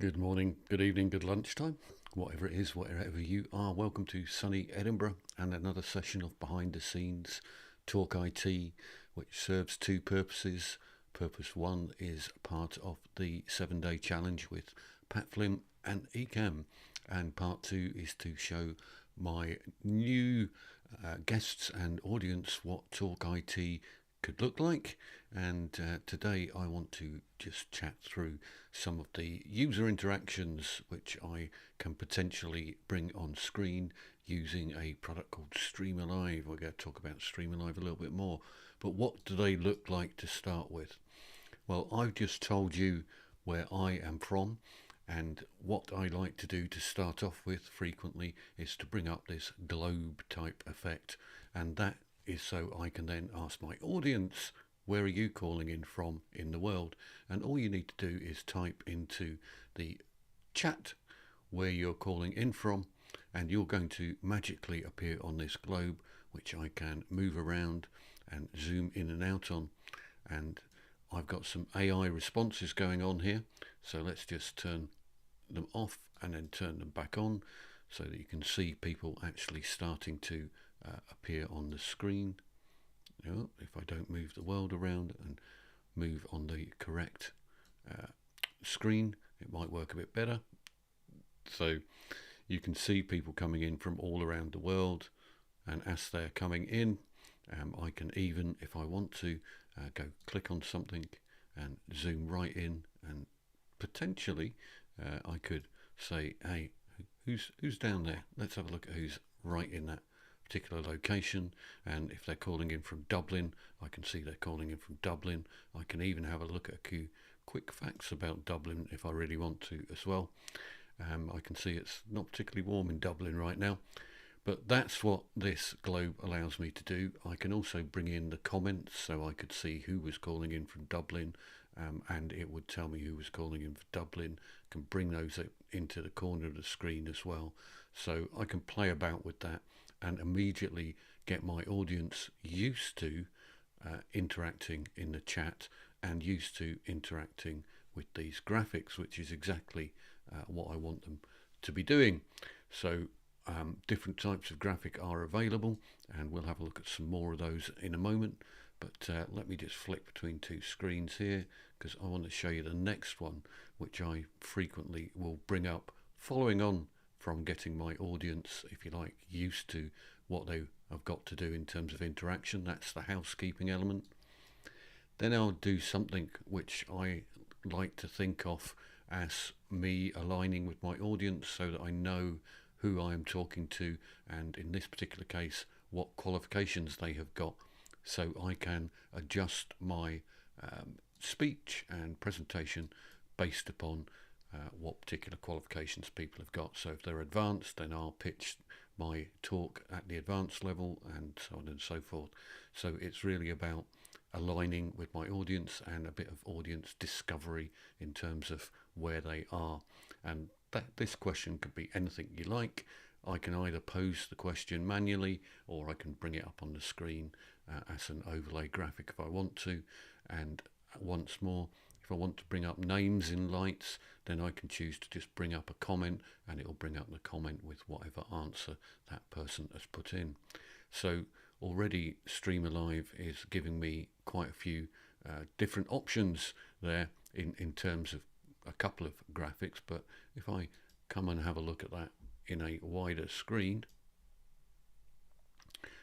Good morning, good evening, good lunchtime, whatever it is, wherever you are. Welcome to sunny Edinburgh and another session of Behind the Scenes Talk IT, which serves two purposes. Purpose one is part of the 7-day challenge with Pat Flynn and Ecamm, and part two is to show my new guests and audience what Talk IT could look like. And today I want to just chat through some of the user interactions which I can potentially bring on screen using a product called StreamAlive. We're going to talk about StreamAlive a little bit more, but what do they look like to start with? Well, I've just told you where I am from, and what I like to do to start off with frequently is to bring up this globe type effect, and that is so I can then ask my audience, where are you calling in from in the world? And all you need to do is type into the chat where you're calling in from, and you're going to magically appear on this globe, which I can move around and zoom in and out on. And I've got some AI responses going on here, so let's just turn them off and then turn them back on so that you can see people actually starting to appear on the screen. If I don't move the world around and move on the correct screen, it might work a bit better. So you can see people coming in from all around the world, and as they're coming in, I can even, if I want to, go click on something and zoom right in, and potentially I could say, hey, who's down there? Let's have a look at who's right in that particular location. And if they're calling in from Dublin, I can see they're calling in from Dublin. I can even have a look at a few quick facts about Dublin if I really want to as well. I can see it's not particularly warm in Dublin right now, but that's what this globe allows me to do. I can also bring in the comments, so I could see who was calling in from Dublin, and it would tell me who was calling in from Dublin. I can bring those into the corner of the screen as well, so I can play about with that and immediately get my audience used to interacting in the chat and used to interacting with these graphics, which is exactly what I want them to be doing. So different types of graphic are available, and we'll have a look at some more of those in a moment. But let me just flick between two screens here, because I want to show you the next one, which I frequently will bring up following on from getting my audience, if you like, used to what they have got to do in terms of interaction. That's the housekeeping element. Then I'll do something which I like to think of as me aligning with my audience so that I know who I am talking to, and in this particular case, what qualifications they have got, so I can adjust my speech and presentation based upon what particular qualifications people have got. So if they're advanced, then I'll pitch my talk at the advanced level, and so on and so forth. So it's really about aligning with my audience and a bit of audience discovery in terms of where they are. And this question could be anything you like. I can either pose the question manually, or I can bring it up on the screen as an overlay graphic if I want to. And once more, if I want to bring up names in lights, then I can choose to just bring up a comment, and it will bring up the comment with whatever answer that person has put in. So already StreamAlive is giving me quite a few different options there in terms of a couple of graphics. But if I come and have a look at that in a wider screen,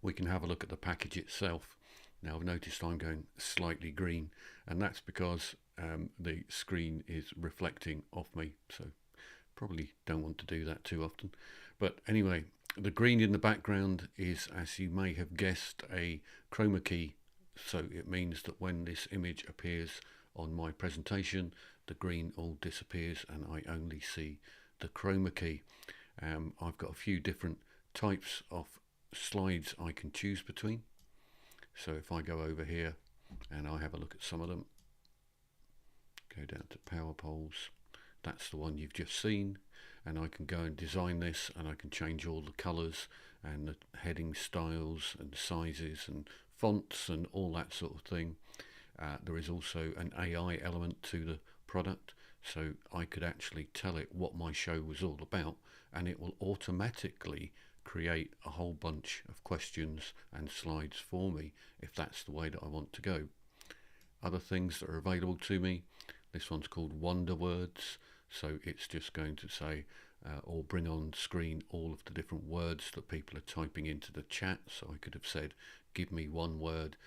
we can have a look at the package itself. Now I've noticed I'm going slightly green, and that's because the screen is reflecting off me, so probably don't want to do that too often. But anyway, the green in the background is, as you may have guessed, a chroma key. So it means that when this image appears on my presentation, the green all disappears and I only see the chroma key. I've got a few different types of slides I can choose between. So if I go over here and I have a look at some of them, go down to power poles, that's the one you've just seen, and I can go and design this, and I can change all the colors and the heading styles and sizes and fonts and all that sort of thing. There is also an AI element to the product, So I could actually tell it what my show was all about, and it will automatically create a whole bunch of questions and slides for me if that's the way that I want to go. Other things that are available to me, this one's called Wonder Words, so it's just going to say or bring on screen all of the different words that people are typing into the chat. So I could have said, give me one word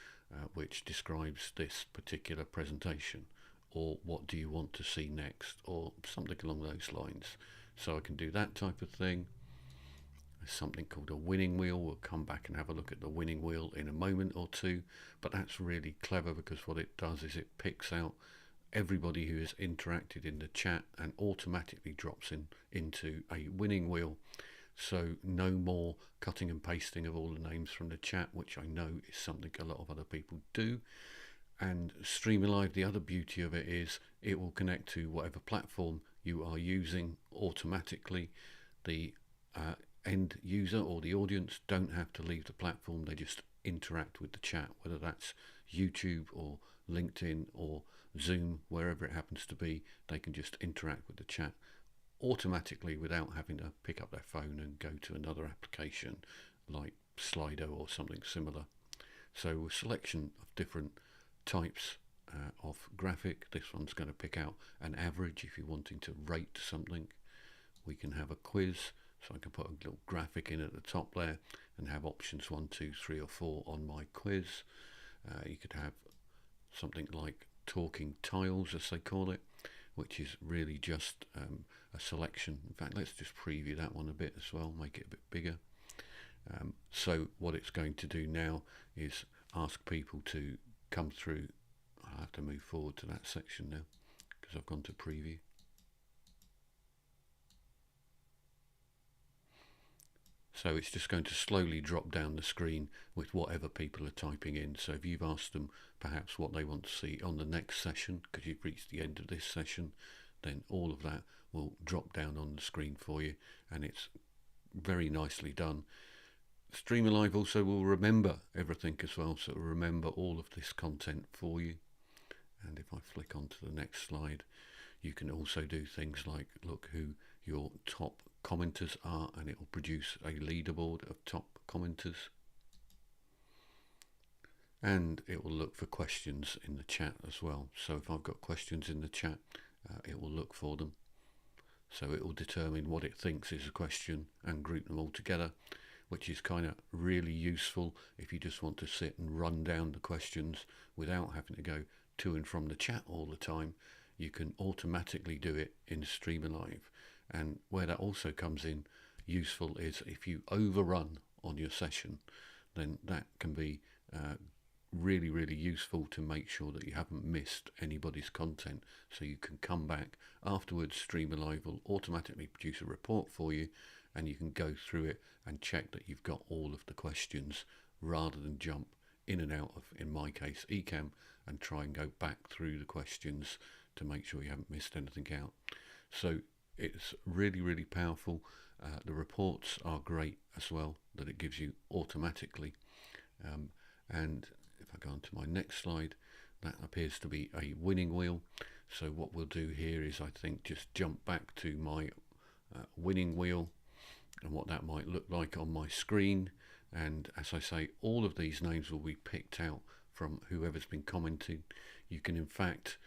which describes this particular presentation, or what do you want to see next, or something along those lines. So I can do that type of thing. There's something called a winning wheel. We'll come back and have a look at the winning wheel in a moment or two, but that's really clever because what it does is it picks out everybody who has interacted in the chat and automatically drops into a winning wheel. So no more cutting and pasting of all the names from the chat, which I know is something a lot of other people do. And StreamAlive, the other beauty of it is it will connect to whatever platform you are using automatically. The end user or the audience don't have to leave the platform, they just interact with the chat, whether that's YouTube or LinkedIn or Zoom, wherever it happens to be. They can just interact with the chat automatically without having to pick up their phone and go to another application like Slido or something similar. So a selection of different types of graphic. This one's going to pick out an average if you're wanting to rate something. We can have a quiz, so I can put a little graphic in at the top there and have options 1, 2, 3 or 4 on my quiz. You could have something like talking tiles, as they call it, which is really just a selection. In fact, let's just preview that one a bit as well, make it a bit bigger. So what it's going to do now is ask people to come through. I'll have to move forward to that section now because I've gone to preview. So it's just going to slowly drop down the screen with whatever people are typing in. So if you've asked them perhaps what they want to see on the next session, because you've reached the end of this session, then all of that will drop down on the screen for you, and it's very nicely done. StreamAlive also will remember everything as well, so it will remember all of this content for you. And if I flick on to the next slide, you can also do things like look who your top commenters are, and it will produce a leaderboard of top commenters. And it will look for questions in the chat as well. So if I've got questions in the chat, it will look for them. So it will determine what it thinks is a question and group them all together, which is kind of really useful if you just want to sit and run down the questions without having to go to and from the chat all the time. You can automatically do it in StreamAlive. And where that also comes in useful is if you overrun on your session, then that can be really, really useful to make sure that you haven't missed anybody's content. So you can come back afterwards. StreamAlive will automatically produce a report for you, and you can go through it and check that you've got all of the questions rather than jump in and out of, in my case, Ecamm, and try and go back through the questions to make sure you haven't missed anything out. So it's really, really powerful. The reports are great as well, that it gives you automatically. And if I go on to my next slide, that appears to be a winning wheel. So what we'll do here is, I think, just jump back to my winning wheel and what that might look like on my screen. And as I say, all of these names will be picked out from whoever's been commenting. You can in fact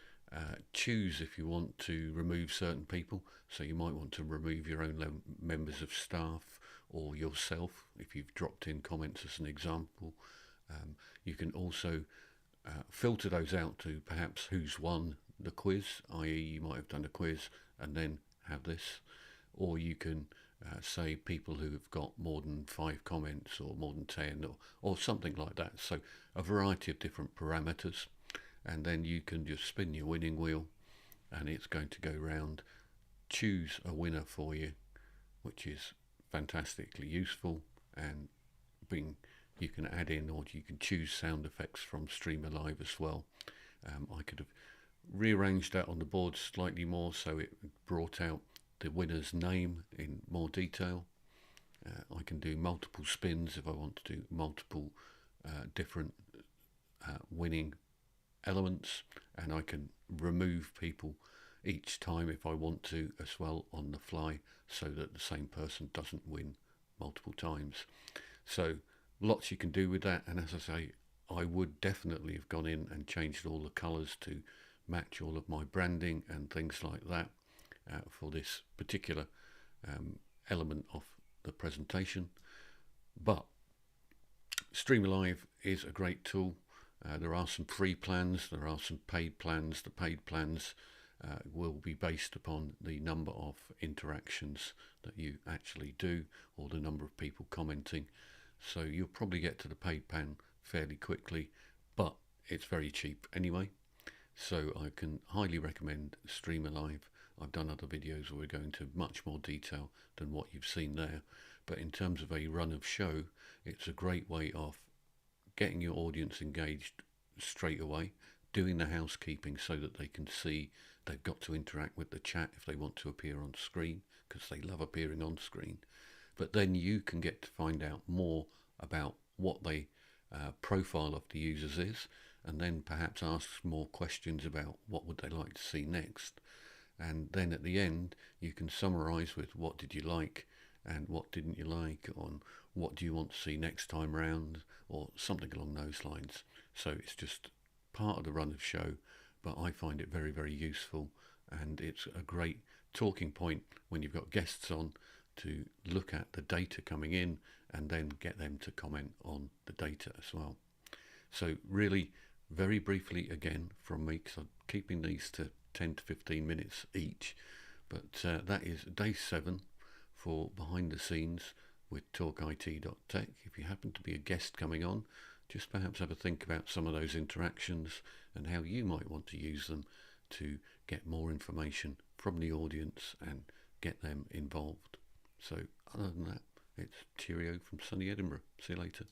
choose if you want to remove certain people. So you might want to remove your own members of staff or yourself if you've dropped in comments as an example. You can also filter those out to perhaps who's won the quiz, i.e. you might have done a quiz and then have this, or you can say people who have got more than 5 comments or more than 10 or something like that. So a variety of different parameters, and then you can just spin your winning wheel and it's going to go round, choose a winner for you, which is fantastically useful. And you can add in, or you can choose sound effects from StreamAlive as well. I could have rearranged that on the board slightly more so it brought out the winner's name in more detail. I can do multiple spins if I want to do multiple different winning elements, and I can remove people each time if I want to as well on the fly, so that the same person doesn't win multiple times. So lots you can do with that, and as I say, I would definitely have gone in and changed all the colours to match all of my branding and things like that for this particular element of the presentation. But StreamAlive is a great tool. There are some free plans, there are some paid plans. The paid plans will be based upon the number of interactions that you actually do, or the number of people commenting. So you'll probably get to the paid plan fairly quickly, but it's very cheap anyway. So I can highly recommend StreamAlive. I've done other videos where we're going into much more detail than what you've seen there. But in terms of a run of show, it's a great way of getting your audience engaged straight away, doing the housekeeping so that they can see they've got to interact with the chat if they want to appear on screen, because they love appearing on screen. But then you can get to find out more about what the profile of the users is, and then perhaps ask more questions about what would they like to see next. And then at the end you can summarize with what did you like and what didn't you like, on what do you want to see next time round, or something along those lines. So it's just part of the run of show, but I find it very, very useful, and it's a great talking point when you've got guests on to look at the data coming in and then get them to comment on the data as well. So really, very briefly again from me, because I'm keeping these to 10 to 15 minutes each, but that is day 7 for behind the scenes with talkit.tech. If you happen to be a guest coming on, just perhaps have a think about some of those interactions and how you might want to use them to get more information from the audience and get them involved. So other than that, it's cheerio from sunny Edinburgh. See you later.